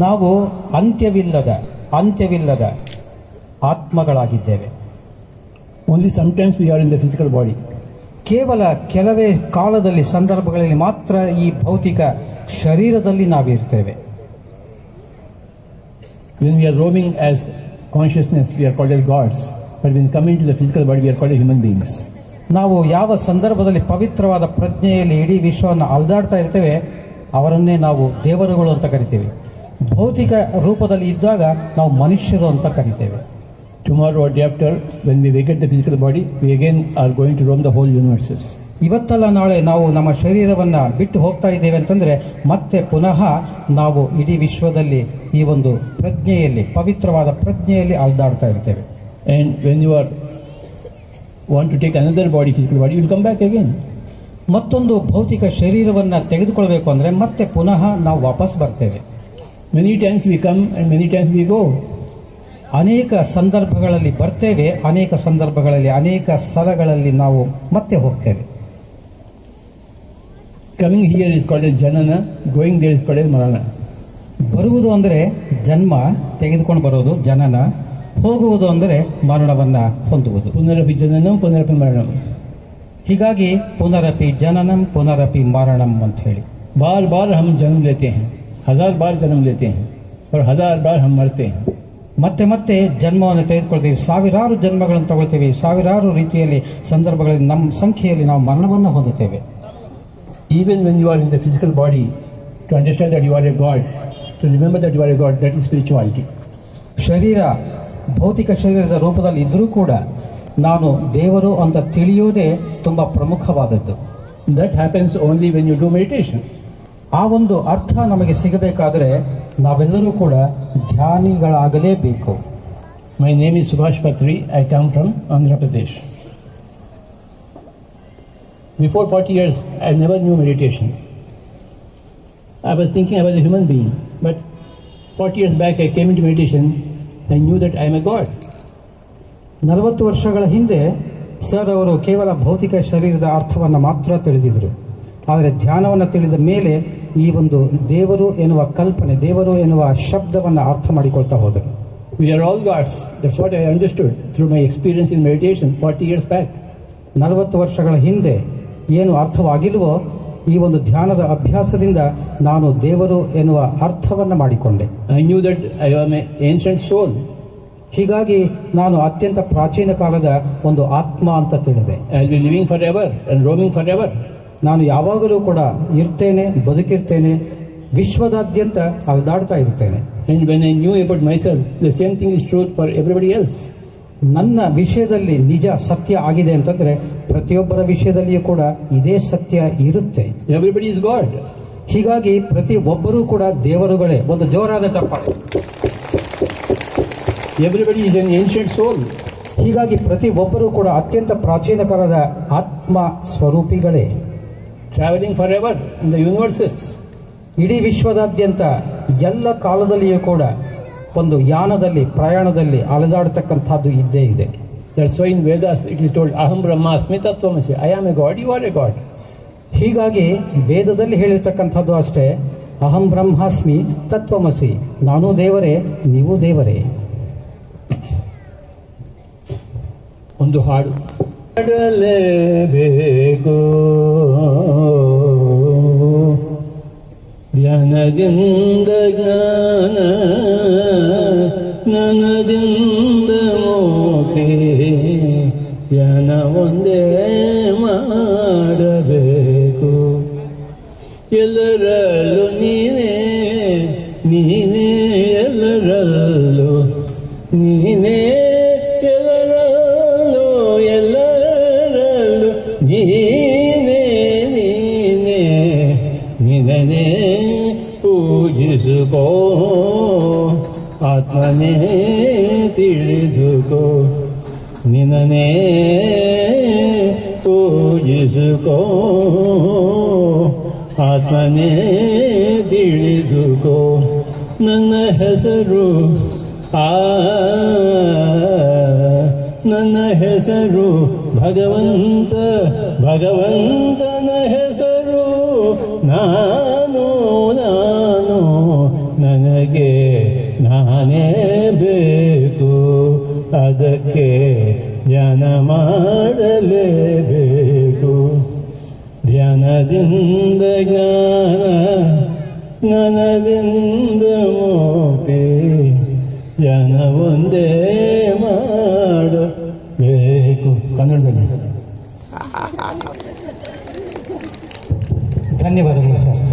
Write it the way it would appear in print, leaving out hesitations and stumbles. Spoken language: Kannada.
ನಾವು ಅಂತ್ಯವಿಲ್ಲದ ಆತ್ಮಗಳಾಗಿದ್ದೇವೆ. Only sometimes we are in the physical body. ಕೇವಲ ಕೆಲವೇ ಕಾಲದಲ್ಲಿ ಸಂದರ್ಭಗಳಲ್ಲಿ ಮಾತ್ರ ಈ ಭೌತಿಕ ಶರೀರದಲ್ಲಿ ನಾವಿರ್ತೇವೆ. When we are roaming as consciousness, we are called as gods. But when coming to the physical body, we are called as human beings. ನಾವು ಯಾವ ಸಂದರ್ಭದಲ್ಲಿ ಪವಿತ್ರವಾದ ಪ್ರಜ್ಞೆಯಲ್ಲಿ ಇಡೀ ವಿಶ್ವವನ್ನು ಅಲ್ದಾಡ್ತಾ ಇರ್ತೇವೆ ಅವರನ್ನೇ ನಾವು ದೇವರುಗಳು ಅಂತ ಕರಿತೇವೆ. ಭೌತಿಕ ರೂಪದಲ್ಲಿ ಇದ್ದಾಗ ನಾವು ಮನುಷ್ಯರು ಅಂತ ಕರಿತೇವೆ. Tomorrow or day after, when we vacate the physical body, we again are going to roam the whole universes. ಇವತ್ತಲ್ಲ ನಾಳೆ ನಾವು ನಮ್ಮ ಶರೀರವನ್ನ ಬಿಟ್ಟು ಹೋಗ್ತಾ ಇದ್ದೇವೆ ಅಂತಂದ್ರೆ ಮತ್ತೆ ಪುನಃ ನಾವು ಇಡೀ ವಿಶ್ವದಲ್ಲಿ ಈ ಒಂದು ಪ್ರಜ್ಞೆಯಲ್ಲಿ ಪವಿತ್ರವಾದ ಪ್ರಜ್ಞೆಯಲ್ಲಿ ಅಲ್ದಾಡ್ತಾ ಇರ್ತೇವೆ. And when you want to take another body, physical body, you will come back again. ಮತ್ತೊಂದು ಭೌತಿಕ ಶರೀರವನ್ನ ತೆಗೆದುಕೊಳ್ಬೇಕು ಅಂದ್ರೆ ಮತ್ತೆ ಪುನಃ ನಾವು ವಾಪಸ್ ಬರ್ತೇವೆ. Many times we come and many times we go. ಅನೇಕ ಸಂದರ್ಭಗಳಲ್ಲಿ ಬರ್ತೇವೆ, ಅನೇಕ ಸಂದರ್ಭಗಳಲ್ಲಿ ಅನೇಕ ಸ್ಥಳಗಳಲ್ಲಿ ನಾವು ಮತ್ತೆ ಹೋಗ್ತೇವೆ. Coming here is called as janana, going there is called as marana. ಬರುವುದು ಅಂದರೆ ಜನ್ಮ ತೆಗೆದುಕೊಂಡು ಬರೋದು ಜನನ, ಹೋಗುವುದು ಅಂದರೆ ಮರಣವನ್ನ ಹೊಂದುವುದು. Punarapi jananam, punarapi maranam. ಹೀಗಾಗಿ ಪುನರಪಿ ಜನನಂ ಪುನರಪಿ ಮರಣಂ ಅಂತ ಹೇಳಿ बार बार हम जन्म लेते हैं, 1000 बार जन्म लेते हैं और 1000 बार हम मरते हैं. ಮತ್ತೆ ಮತ್ತೆ ಜನ್ಮವನ್ನು ತೆಗೆದುಕೊಳ್ತೇವೆ, ಸಾವಿರಾರು ಜನ್ಮಗಳನ್ನು ತಗೊಳ್ತೇವೆ, ಸಾವಿರಾರು ರೀತಿಯಲ್ಲಿ ಸಂದರ್ಭಗಳಲ್ಲಿ ನಮ್ಮ ಸಂಖ್ಯೆಯಲ್ಲಿ ನಾವು ಮರಣವನ್ನು ಹೊಂದುತ್ತೇವೆ. Even when you are in the physical body, to understand that you are a god, to remember that you are a god, that is spirituality. ಶರೀರ ಭೌತಿಕ ಶರೀರದ ರೂಪದಲ್ಲಿ ಇದ್ರೂ ಕೂಡ ನಾನು ದೇವರು ಅಂತ ತಿಳಿಯುವುದೇ ತುಂಬಾ ಪ್ರಮುಖವಾದದ್ದು. That happens only when you do meditation. ಆ ಒಂದು ಅರ್ಥ ನಮಗೆ ಸಿಗಬೇಕಾದರೆ ನಾವೆಲ್ಲರೂ ಕೂಡ ಧ್ಯಾನಿಗಳಾಗಲೇಬೇಕು. My name is Subhash Patri. I come from Andhra Pradesh. Before 40 years, I never knew meditation. I was thinking I was a human being. But 40 years back, I came into meditation. I knew that I am a god. 40 ವರ್ಷಗಳ ಹಿಂದೆ ಸರ್ ಅವರು ಕೇವಲ ಭೌತಿಕ ಶರೀರದ ಅರ್ಥವನ್ನು ಮಾತ್ರ ತಿಳಿದಿದ್ರು. ಆದರೆ ಧ್ಯಾನವನ್ನು ತಿಳಿದ ಮೇಲೆ ಈ ಒಂದು ದೇವರು ಎನ್ನುವ ಕಲ್ಪನೆ, ದೇವರು ಎನ್ನುವ ಶಬ್ದವನ್ನು ಅರ್ಥ ಮಾಡಿಕೊಳ್ತಾ ಹೋದರು. We are all gods. That's what I understood through my experience in meditation 40 years back. 40 ವರ್ಷಗಳ ಹಿಂದೆ ಏನು ಅರ್ಥವಾಗಿಲ್ವೋ ಈ ಒಂದು ಧ್ಯಾನದ ಅಭ್ಯಾಸದಿಂದ ನಾನು ದೇವರು ಎನ್ನುವ ಅರ್ಥವನ್ನು ಮಾಡಿಕೊಂಡೆ. I knew that I am an ancient soul. ಹೀಗಾಗಿ ನಾನು ಅತ್ಯಂತ ಪ್ರಾಚೀನ ಕಾಲದ ಒಂದು ಆತ್ಮ ಅಂತ ತಿಳಿದೆ. I will be living forever and roaming forever. ನಾನು ಯಾವಾಗಲೂ ಕೂಡ ಇರ್ತೇನೆ, ಬದುಕಿರ್ತೇನೆ, ವಿಶ್ವದಾದ್ಯಂತ ಅಲ್ದಾಡ್ತಾ ಇರ್ತೇನೆ. And when I knew about myself, the same thing is true for everybody else. ನನ್ನ ವಿಷಯದಲ್ಲಿ ನಿಜ ಸತ್ಯ ಆಗಿದೆ ಅಂತಂದ್ರೆ ಪ್ರತಿಯೊಬ್ಬರ ವಿಷಯದಲ್ಲಿಯೂ ಕೂಡ ಇದೇ ಸತ್ಯ ಇರುತ್ತೆ. Everybody is God. ಹೀಗಾಗಿ ಪ್ರತಿ ಒಬ್ಬರೂ ಕೂಡ ದೇವರುಗಳೇ. ಒಂದು ಜೋರಾದ ಚಪ್ಪಾಳೆ. Everybody is an ancient soul. ಹೀಗಾಗಿ ಪ್ರತಿ ಒಬ್ಬರೂ ಕೂಡ ಅತ್ಯಂತ ಪ್ರಾಚೀನ ಕಾಲದ ಆತ್ಮ ಸ್ವರೂಪಿಗಳೇ. Traveling forever in the universes. ಇಡೀ ವಿಶ್ವದಾದ್ಯಂತ ಎಲ್ಲ ಕಾಲದಲ್ಲಿಯೂ ಕೂಡ ಒಂದು ಯಾನದಲ್ಲಿ ಪ್ರಯಾಣದಲ್ಲಿ ಅಲೆದಾಡತಕ್ಕಂಥದ್ದು ಇದ್ದೇ ಇದೆ. That's why in Vedas it is told Aham Brahmasmi Tattvamasi. I am a god, you are a god. ಹೀಗಾಗಿ ವೇದದಲ್ಲಿ ಹೇಳಿರ್ತಕ್ಕಂಥದ್ದು ಅಷ್ಟೇ, ಅಹಂ ಬ್ರಹ್ಮಾಸ್ಮಿ ತತ್ವಮಸಿ, ನಾನು ದೇವರೇ ನೀವು ದೇವರೇ. ಒಂದು ಹಾಡು. ಮಾಡಲೇಬೇಕು ಧ್ಯಾನದಿಂದ ಜ್ಞಾನ, ಜ್ಞಾನದಿಂದ ಮೋಕ್ಷ, ಧ್ಯಾನ ಒಂದೇ ಮಾಡಬೇಕು. ಎಲ್ಲರಲ್ಲೂ ನೀನೇ ನೀನೇ, ಎಲ್ಲರಲ್ಲೂ ನೀನೇ, ಎಲ್ಲರಲ್ಲೂ ಎಲ್ಲರಲ್ಲೂ ನೀನೇ ನೀನೇ, ನಿನನೇ ಪೂಜಿಸುಕೋ, ಆತ್ಮನೇ ತಿಳಿದುಕೋ, ನಿನನೇ ಪೂಜಿಸುಕೋ, ಆತ್ಮನೇ ತಿಳಿದುಕೋ. ನನ್ನ ಹೆಸರು ನನ್ನ ಹೆಸರು ಭಗವಂತ, ಭಗವಂತನ ಹೆಸರು ನಾನು ನಾನು ನನಗೆ ನಾನೇ ಬೇಕು, ಅದಕ್ಕೆ ಧ್ಯಾನ ಮಾಡಲೇಬೇಕು. ಧ್ಯಾನದಿಂದ ಜ್ಞಾನ, ಜ್ಞಾನದಿಂದ ಮುಕ್ತಿ, ಧ್ಯಾನ ಒಂದೇ ಮಾಡಬೇಕು. ಕನ್ನಡದಲ್ಲಿ. ಧನ್ಯವಾದಗಳು ಸರ್.